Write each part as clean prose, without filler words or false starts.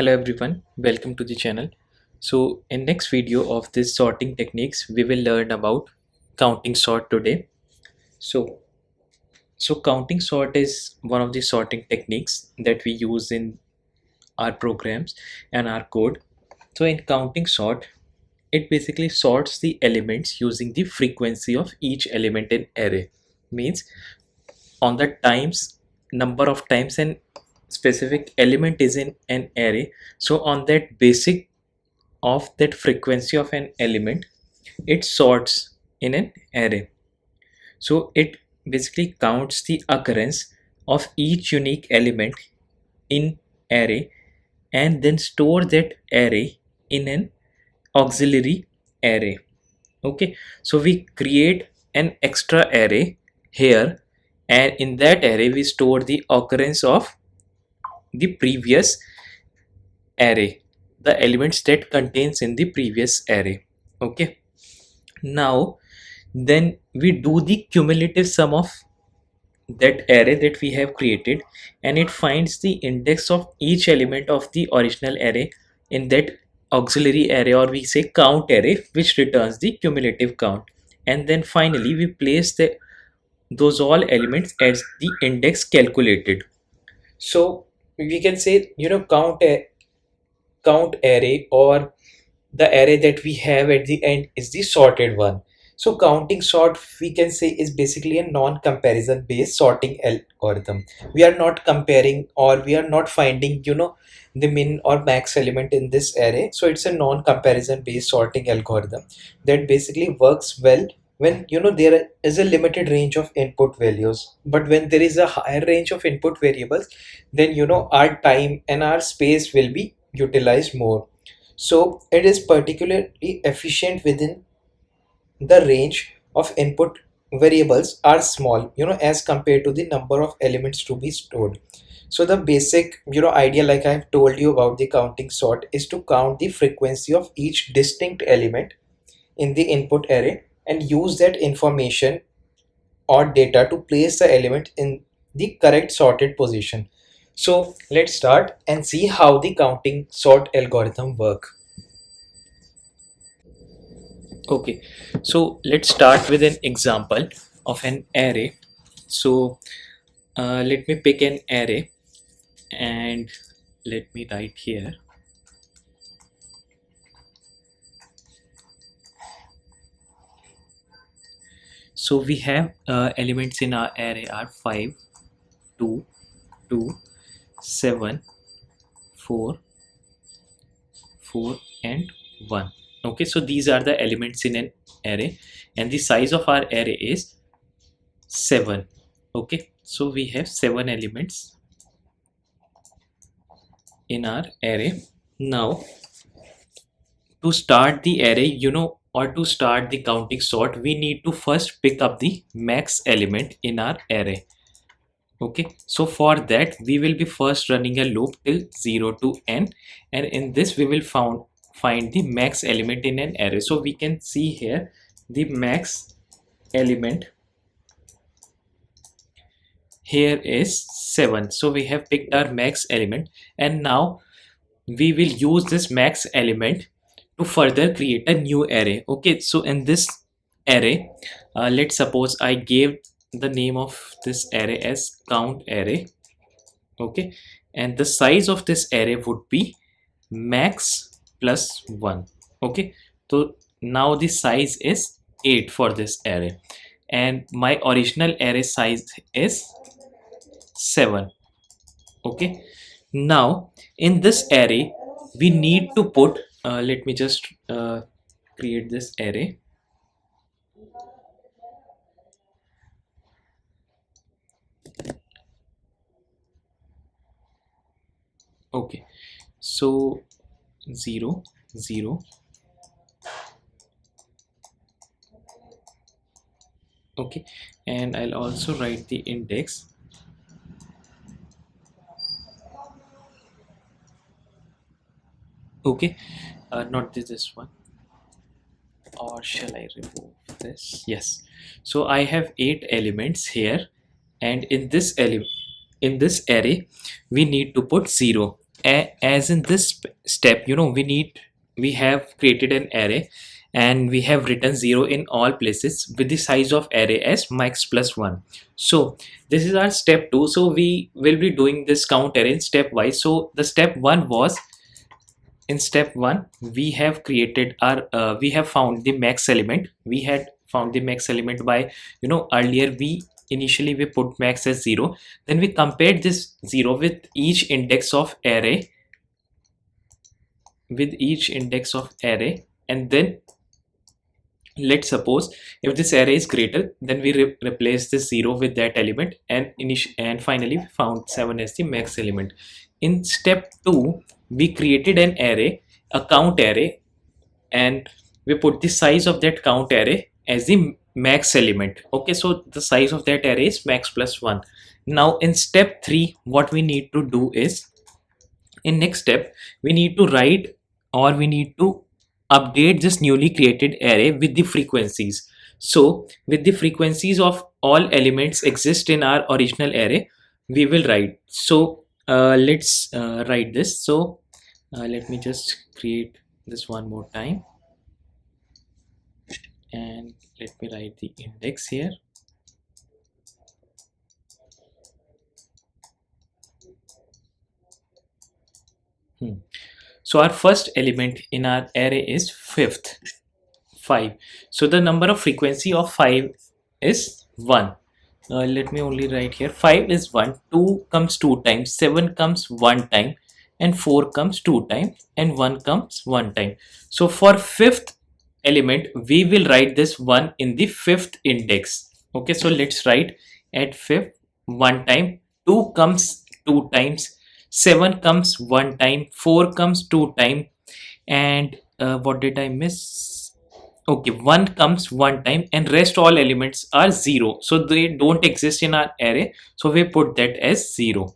Hello everyone, welcome to the channel. So in next video of this sorting techniques, we will learn about counting sort today. So, so counting sort is one of the sorting techniques that we use in our programs and our code. So in counting sort, it basically sorts the elements using the frequency of each element in array. Means on the times number of times an specific element is in an array. So on that basic of that frequency of an element, it sorts in an array. So it basically counts the occurrence of each unique element in array and then store that array in an auxiliary array. Okay, so we create an extra array here, and in that array we store the occurrence of the previous array, the elements that contains in the previous array. Okay, now then we do the cumulative sum of that array that we have created, and it finds the index of each element of the original array in that auxiliary array, or we say count array, which returns the cumulative count. And then finally we place those all elements as the index calculated. So we can say, count array, or the array that we have at the end, is the sorted one. So counting sort, we can say, is basically a non-comparison based sorting algorithm. We are not comparing, or we are not finding the min or max element in this array. So it's a non-comparison based sorting algorithm that basically works well when there is a limited range of input values. But when there is a higher range of input variables, then our time and our space will be utilized more. So it is particularly efficient within the range of input variables are small, as compared to the number of elements to be stored. So the basic idea, like I have told you about the counting sort, is to count the frequency of each distinct element in the input array and use that information or data to place the element in the correct sorted position. So let's start and see how the counting sort algorithm work. Okay, so let's start with an example of an array. So let me pick an array and let me write here. So we have elements in our array are 5, 2, 2, 7, 4, 4 and 1. Okay, so these are the elements in an array, and the size of our array is 7. Okay, so we have 7 elements in our array. Now to start the array, or to start the counting sort, we need to first pick up the max element in our array. Okay, so for that we will be first running a loop till 0 to n, and in this we will find the max element in an array. So we can see here the max element here is 7. So we have picked our max element, and now we will use this max element to further create a new array. Okay, so in this array, let's suppose I gave the name of this array as count array. Okay, and the size of this array would be max plus 1. Okay, so now the size is 8 for this array, and my original array size is 7. Okay, now in this array we need to put let me just create this array. Okay, so 0, 0. Okay, and I'll also write the index. Okay, not this one, or shall I remove this? Yes, so I have 8 elements here, and in this array we need to put 0. as in this step, we have created an array and we have written 0 in all places with the size of array as max plus 1. So this is our step 2. So we will be doing this count array in stepwise. So the step 1 was, in step 1 we have created our we have found the max element. We had found the max element by, earlier we initially we put max as 0, then we compared this 0 with each index of array, and then let's suppose if this array is greater, then we replace this 0 with that element, and finally we found 7 as the max element. In step 2 we created an array, a count array, and we put the size of that count array as the max element. Okay, so the size of that array is max plus 1. Now in step 3 what we need to do is, in next step we need to write, or we need to update this newly created array with the frequencies. So with the frequencies of all elements exist in our original array, we will write. So let's write this. So let me just create this one more time, and let me write the index here. So our first element in our array is 5. So the number of frequency of 5 is 1. Let me only write here 5 is 1, 2 comes 2 times, 7 comes 1 time, and 4 comes 2 times, and 1 comes 1 time. So for fifth element we will write this 1 in the fifth index. Okay, so let's write at fifth 1 time, 2 comes 2 times, 7 comes 1 time, 4 comes 2 time, and what did I miss? Okay, 1 comes 1 time, and rest all elements are 0, so they don't exist in our array, so we put that as 0.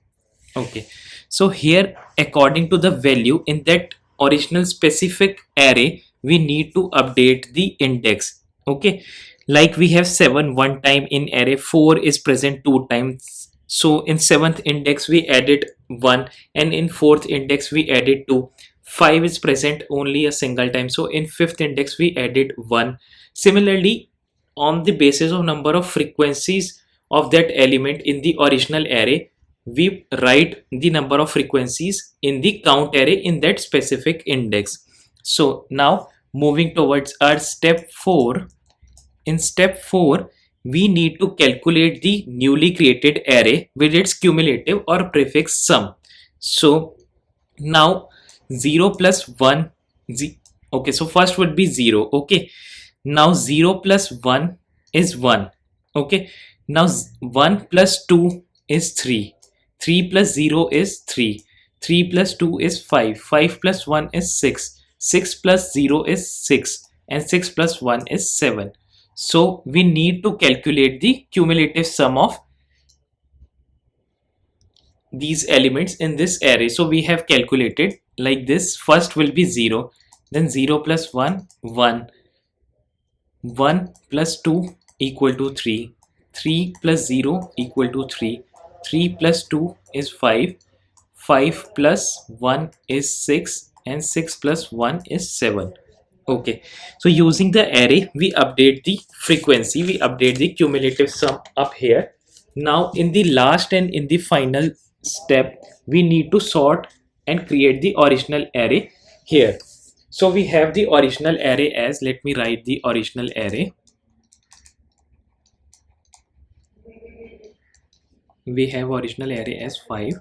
Okay, so here according to the value in that original specific array we need to update the index. Okay, like we have 7 1 time in array, 4 is present 2 times, so in 7th index we added 1, and in 4th index we added 2. 5 is present only a single time, so in 5th index we added 1. Similarly, on the basis of number of frequencies of that element in the original array, we write the number of frequencies in the count array in that specific index. So now moving towards our step 4. In step 4 we need to calculate the newly created array with its cumulative or prefix sum. So now 0 plus 1, okay, so first would be 0. Okay, now 0 plus 1 is 1. Okay, now 1 plus 2 is 3, 3 plus 0 is 3, 3 plus 2 is 5, 5 plus 1 is 6, 6 plus 0 is 6, and 6 plus 1 is 7. So we need to calculate the cumulative sum of these elements in this array. So we have calculated like this. First will be 0, then 0 plus 1, 1, 1 plus 2 equal to 3, 3 plus 0 equal to 3, 3 plus 2 is 5, 5 plus 1 is 6, and 6 plus 1 is 7. Okay, so using the array we update the frequency, we update the cumulative sum up here. Now in the last and in the final step we need to sort and create the original array here. So we have the original array as, let me write the original array. We have original array as 5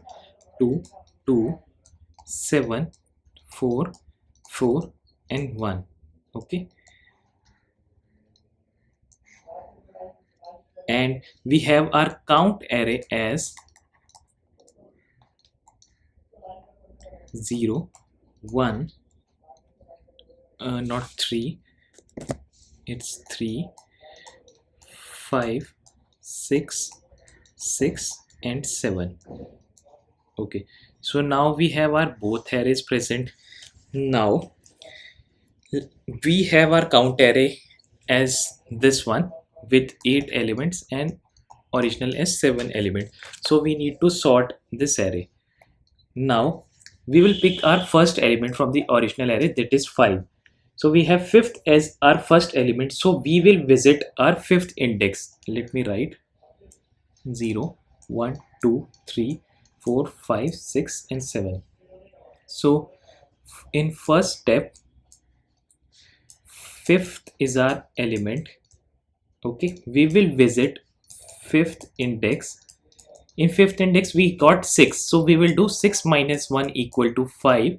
2 2 7 4 4 and 1. Okay, and we have our count array as 0 1 not 3, it's 3 5 6 6 and 7. Okay, so now we have our both arrays present. Now we have our count array as this one with 8 elements and original as 7 elements. So we need to sort this array. Now we will pick our first element from the original array, that is 5. So we have 5th as our first element, so we will visit our 5th index. Let me write 0, 1, 2, 3, 4, 5, 6 and 7. So in first step, 5th is our element. Okay, we will visit 5th index. In 5th index we got 6, so we will do 6 minus 1 equal to 5,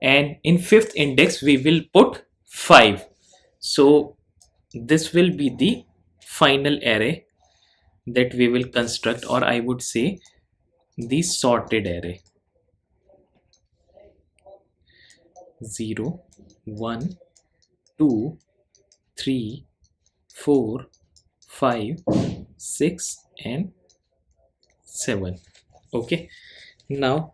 and in 5th index we will put 5. So this will be the final array that we will construct, or I would say the sorted array. 0, 1, 2, 3, 4, 5, 6 and 7. Okay, now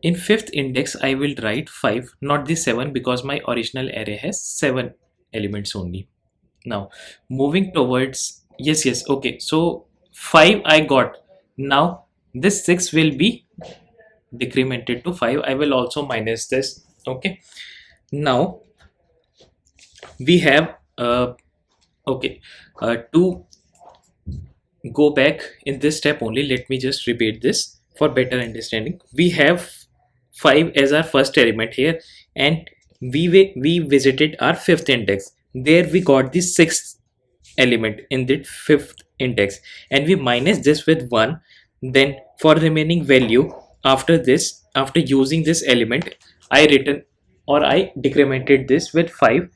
in 5th index I will write 5, not the 7, because my original array has 7 elements only. Now moving towards, yes, okay, so 5 I got. Now this 6 will be decremented to 5. I will also minus this. Okay, now we have okay, to go back in this step only, let me just repeat this for better understanding. We have 5 as our first element here, and we visited our 5th index. There we got the 6th element in the 5th index, and we minus this with 1. Then for remaining value, after this, after using this element, I written, or I decremented this with 5,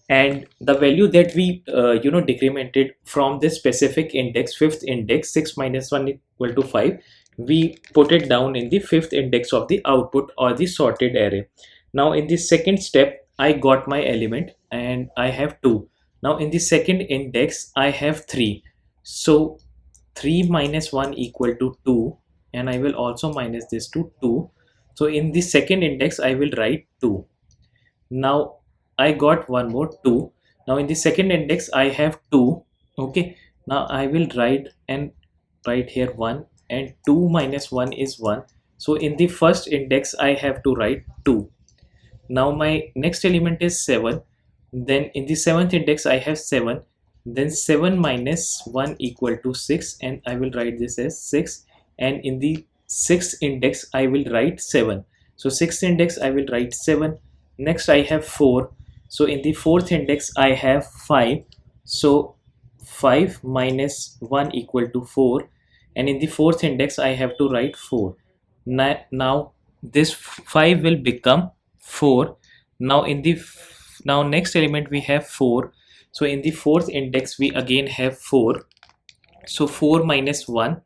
and the value that we decremented from this specific index, 5th index, 6 minus 1 equal to 5, we put it down in the 5th index of the output or the sorted array. Now in the second step I got my element and I have 2. Now in the second index I have 3, so 3 minus 1 equal to 2, and I will also minus this to 2. So in the second index I will write 2. Now I got one more 2. Now in the second index I have 2. Okay, now I will write here 1, and 2 minus 1 is 1. So in the first index I have to write 2. Now my next element is 7. Then in the 7th index I have 7. Then 7 minus 1 equal to 6, and I will write this as 6. And in the 6th index I will write 7. So 6th index I will write 7. Next I have 4. So in the 4th index I have 5. So 5 minus 1 equal to 4. And in the 4th index I have to write 4. Now this 5 will become 4. Now in the next element we have 4. So in the 4th index we again have 4. So 4 minus 1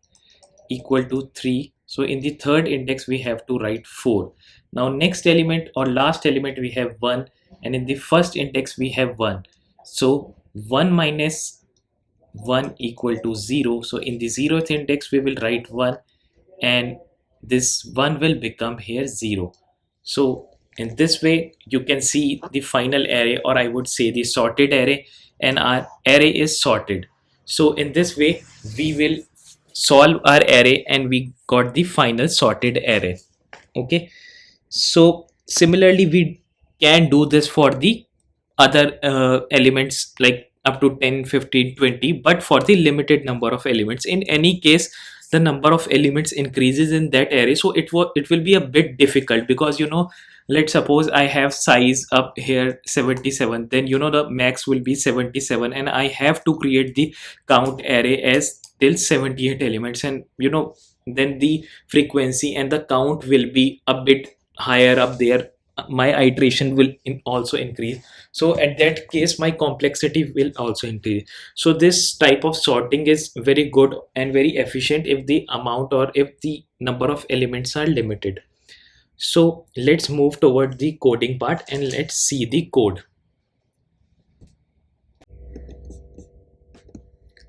equal to 3. So in the 3rd index we have to write 4. Now next element or last element we have 1, and in the first index we have 1. So 1 minus 1 equal to 0. So in the 0th index we will write 1, and this 1 will become here 0. So in this way you can see the final array, or I would say the sorted array, and our array is sorted. So in this way we will solve our array and we got the final sorted array. Okay, so similarly we can do this for the other elements like up to 10, 15, 20, but for the limited number of elements. In any case, the number of elements increases in that array, so it will be a bit difficult, because let's suppose I have size up here 77, then the max will be 77, and I have to create the count array as till 78 elements, and then the frequency and the count will be a bit higher up there. My iteration will also increase, so at that case my complexity will also increase. So this type of sorting is very good and very efficient if the amount or if the number of elements are limited. So let's move toward the coding part and let's see the code.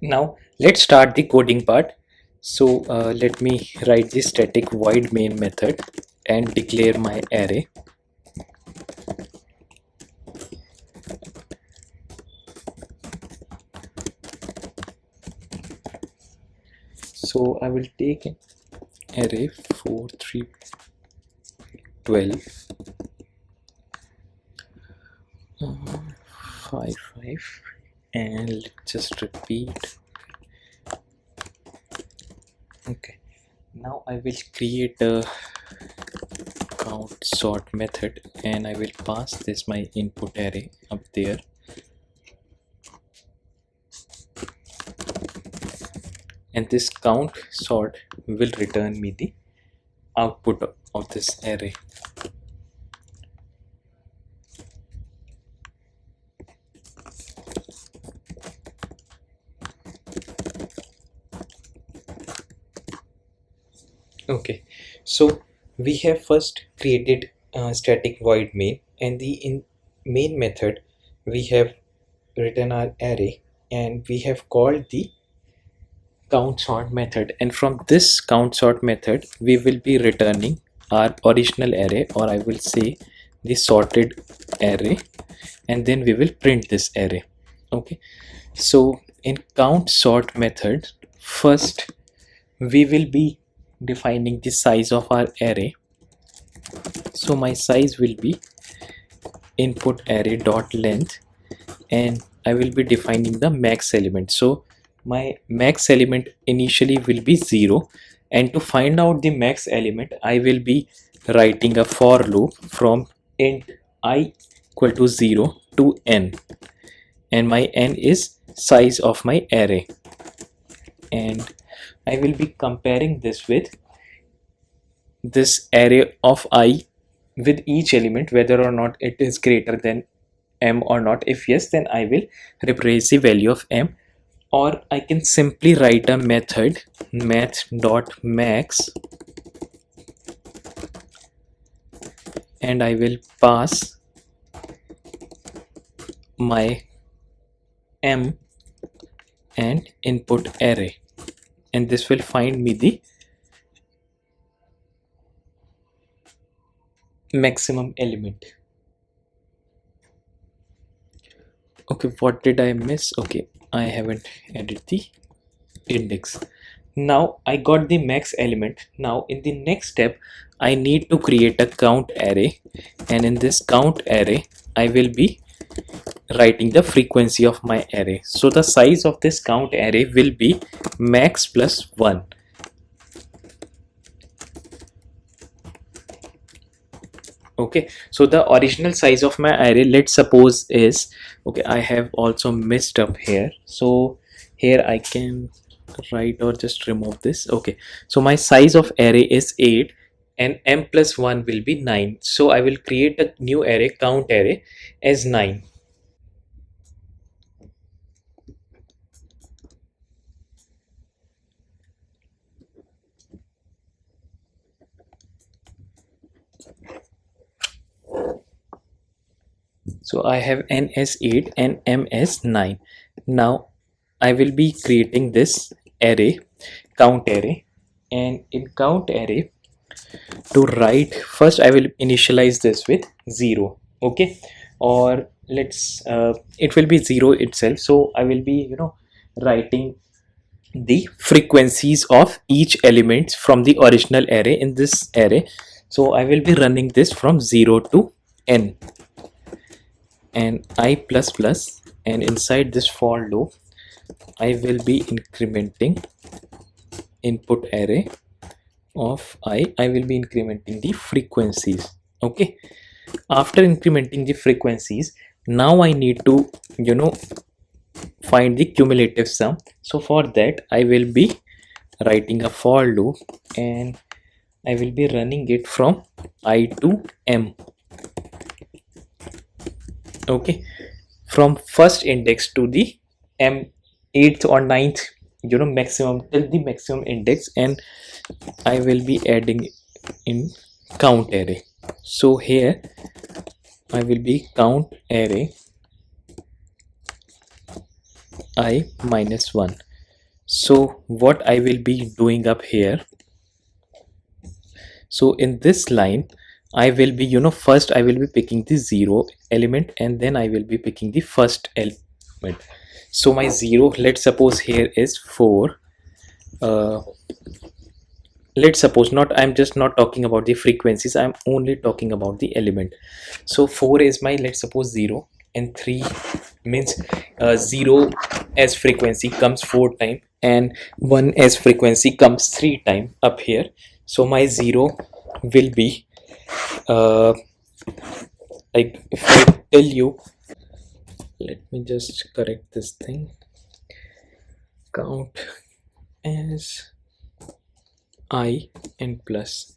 Now let's start the coding part. So let me write the static void main method and declare my array. So I will take an array 4, 3, 12 5 5, and let's just repeat. Okay, now I will create a count sort method and I will pass this my input array up there, and this count sort will return me the output of this array. Okay, so we have first created a static void main, and the in main method we have written our array, and we have called the count sort method, and from this count sort method we will be returning our original array, or I will say the sorted array, and then we will print this array. Okay, so in count sort method, first we will be defining the size of our array. So my size will be input array dot length, and I will be defining the max element. So my max element initially will be 0, and to find out the max element I will be writing a for loop from int I equal to 0 to n, and my n is size of my array, and I will be comparing this with this array of I with each element, whether or not it is greater than m or not. If yes, then I will replace the value of m, or I can simply write a method math.max, and I will pass my m and input array, and this will find me the maximum element. Okay, what did I miss? Okay, I haven't added the index. Now I got the max element. Now in the next step I need to create a count array, and in this count array I will be writing the frequency of my array. So the size of this count array will be max plus 1. Okay, so the original size of my array, let's suppose, is, okay, I have also messed up here, so here I can write or just remove this. Okay, so my size of array is 8 and m plus 1 will be 9, so I will create a new array, count array, as 9. So I have n as 8 and m as 9. Now I will be creating this array, count array, and in count array, to write, first I will initialize this with 0. Okay, or let's it will be 0 itself, so I will be writing the frequencies of each element from the original array in this array. So I will be running this from 0 to n and I plus plus, and inside this for loop I will be incrementing input array of I will be incrementing the frequencies. Okay, after incrementing the frequencies, now I need to find the cumulative sum. So for that I will be writing a for loop, and I will be running it from I to m. Okay, from first index to the m 8th or 9th maximum, till the maximum index, and I will be adding in count array. So here I will be count array I minus 1. So what I will be doing up here, so in this line I will be first I will be picking the 0 element, and then I will be picking the first element. So my 0, let's suppose here is 4, let's suppose, not, I'm just not talking about the frequencies, I'm only talking about the element. So 4 is my, let's suppose, 0, and 3 means 0 as frequency comes 4 times, and 1 as frequency comes 3 times up here. So my 0 will be like, if I tell you, let me just correct this thing, count as I and plus,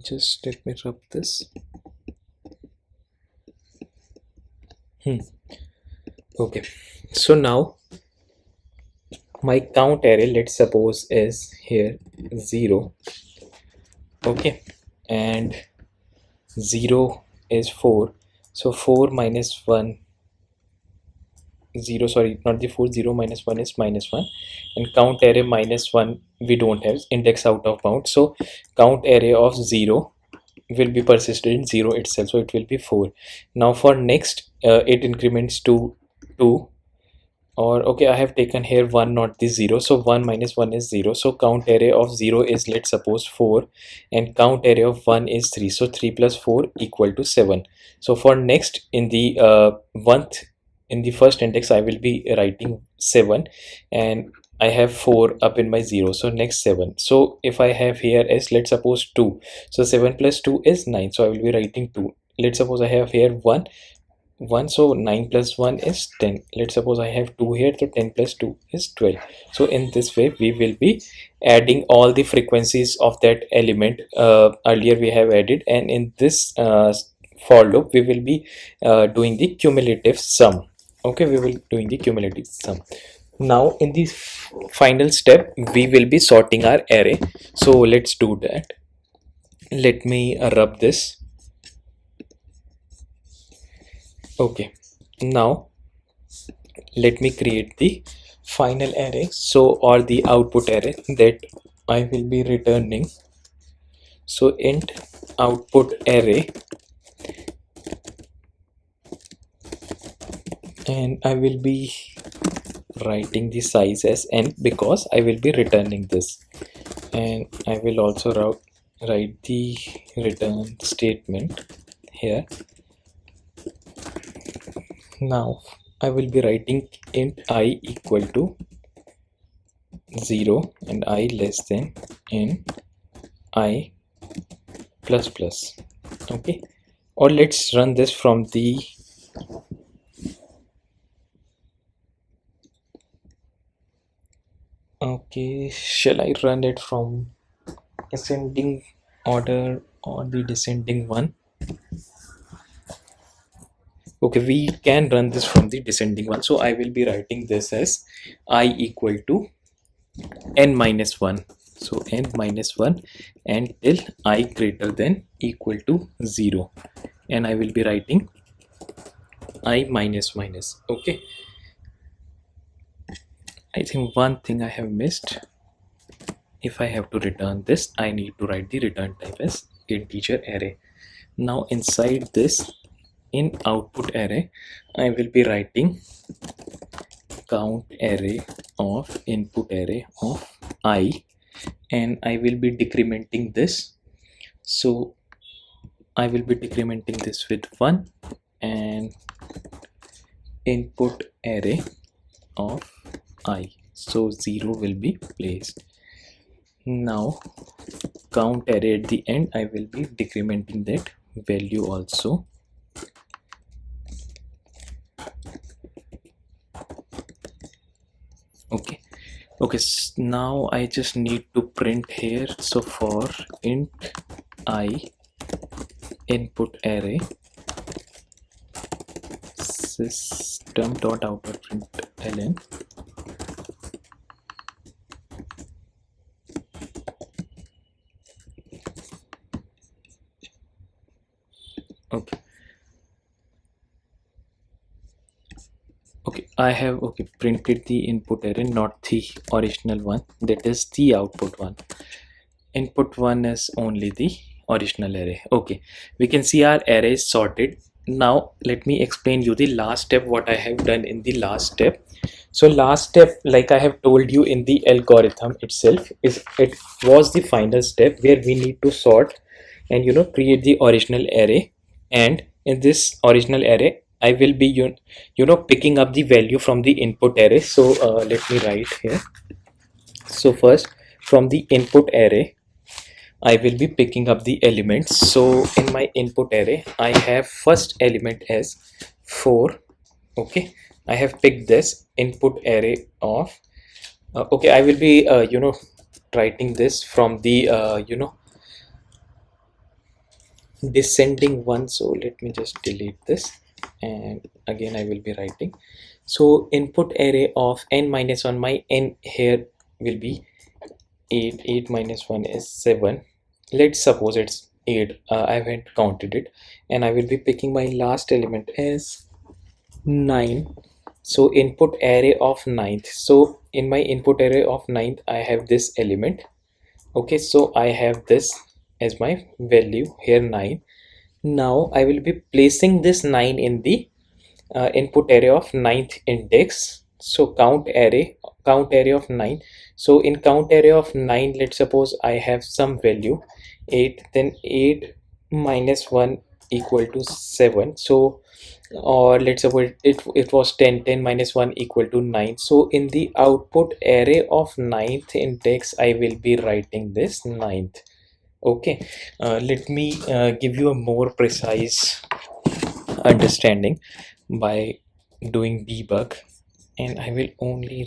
just let me rub this. Okay, so now my count array, let's suppose, is here 0. Okay, and 0 is 4, so 4 minus 1, 0, sorry, not the 4, 0 minus 1 is minus 1, and count array minus 1 we don't have, index out of bound, so count array of 0 will be persisted in 0 itself, so it will be 4. Now for next, it increments to 2, or okay, I have taken here 1, not the 0, so 1 minus 1 is 0, so count array of 0 is, let's suppose, 4, and count array of 1 is 3, so 3 plus 4 equal to 7. So for next, in the in the first index, I will be writing 7, and I have 4 up in my 0, so next 7. So if I have here is, let's suppose, 2, so 7 plus 2 is 9, so I will be writing 2. Let's suppose I have here 1, so 9 plus 1 is 10. Let's suppose I have 2 here, so 10 plus 2 is 12. So in this way we will be adding all the frequencies of that element earlier we have added, and in this for loop we will be doing the cumulative sum. Okay, we will doing the cumulative sum. Now in the final step we will be sorting our array, so let's do that. Let me rub this. Okay, now let me create the final array, so, or the output array that I will be returning. So int output array, and I will be writing the size as n because I will be returning this, and I will also write the return statement here. Now I will be writing int I equal to 0 and I less than n I plus plus. Okay, or let's run this from the okay, shall I run it from ascending order or the descending one? Okay, we can run this from the descending one, so I will be writing this as I equal to n minus 1, so n minus 1 until I greater than equal to 0, and I will be writing I minus minus. Okay, I think one thing I have missed. If I have to return this, I need to write the return type as integer array. Now inside this, in output array, I will be writing count array of input array of I, and I will be decrementing this. So I will be decrementing this with 1, and input array of I, so 0 will be placed. Now count array at the end, I will be decrementing that value also. Okay, now I just need to print here, so for int I input array system.out.println. Okay, I have printed the input array, not the original one, that is the output one. Input one is only the original array. Okay, we can see our array is sorted now let me explain you the last step, what I have done in the last step. So last step, like I have told you in the algorithm itself, is it was the final step where we need to sort and create the original array. And in this original array I will be picking up the value from the input array. So let me write here. So first, from the input array I will be picking up the elements. So in my input array I have first element as 4. Okay, I have picked this input array of okay, I will be writing this from the descending one. So let me just delete this, and again I will be writing. So input array of n minus 1, my n here will be 8. 8 minus 1 is 7. Let's suppose it's 8. I haven't counted it, and I will be picking my last element as 9. So input array of ninth. So in my input array of ninth I have this element. Okay, so I have this as my value here, 9. Now I will be placing this 9 in the input array of ninth index. So count array of 9. So in count array of 9, let's suppose I have some value 8, then 8 minus 1 equal to 7. So, or let's suppose it was 10. 10 minus 1 equal to 9. So in the output array of ninth index I will be writing this ninth. Okay, let me give you a more precise understanding by doing debug, and I will only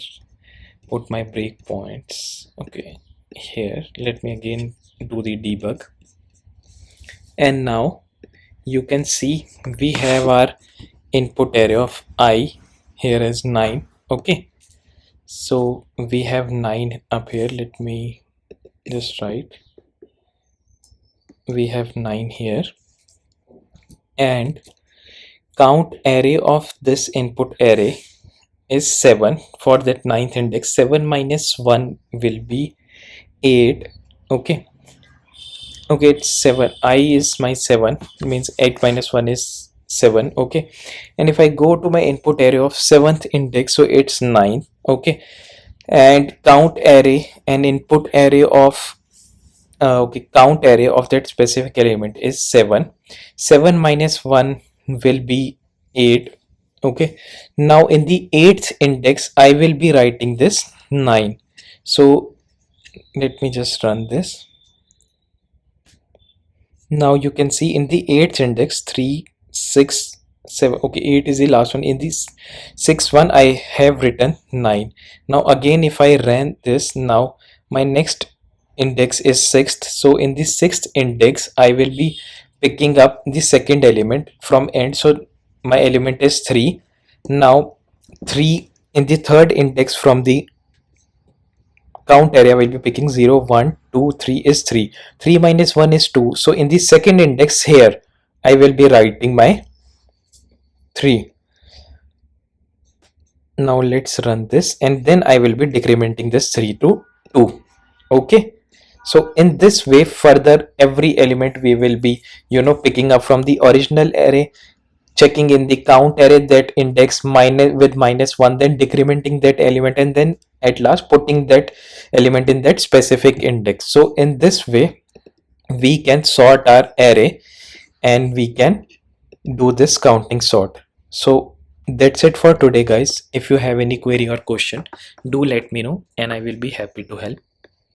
put my breakpoints. Okay, here let me again do the debug, and now you can see we have our input array of I here is 9. Okay, so we have 9 up here. Let me just write, we have 9 here, and count array of this input array is 7 for that ninth index. 7 minus 1 will be 8. Okay, okay, it's 7. I is my 7, means 8 minus 1 is 7. Okay, and if I go to my input array of 7th index, so it's 9. Okay, and count array and input array of okay, count array of that specific element is 7. 7 minus 1 will be 8. Okay, now in the 8th index I will be writing this 9. So let me just run this. Now you can see in the 8th index 3, 6, 7. Okay, 8 is the last one. In this 6th one I have written 9. Now again if I ran this, now my next index is 6th. So in the 6th index I will be picking up the second element from end. So my element is 3. Now 3 in the 3rd index from the count area will be picking 0, 1, 2, 3 is 3. 3 minus 1 is 2. So in the second index here I will be writing my 3. Now let's run this, and then I will be decrementing this 3 to 2. Okay, so in this way further every element we will be picking up from the original array, checking in the count array that index minus with -1, then decrementing that element, and then at last putting that element in that specific index. So in this way we can sort our array and we can do this counting sort. So that's it for today, guys. If you have any query or question, do let me know and I will be happy to help.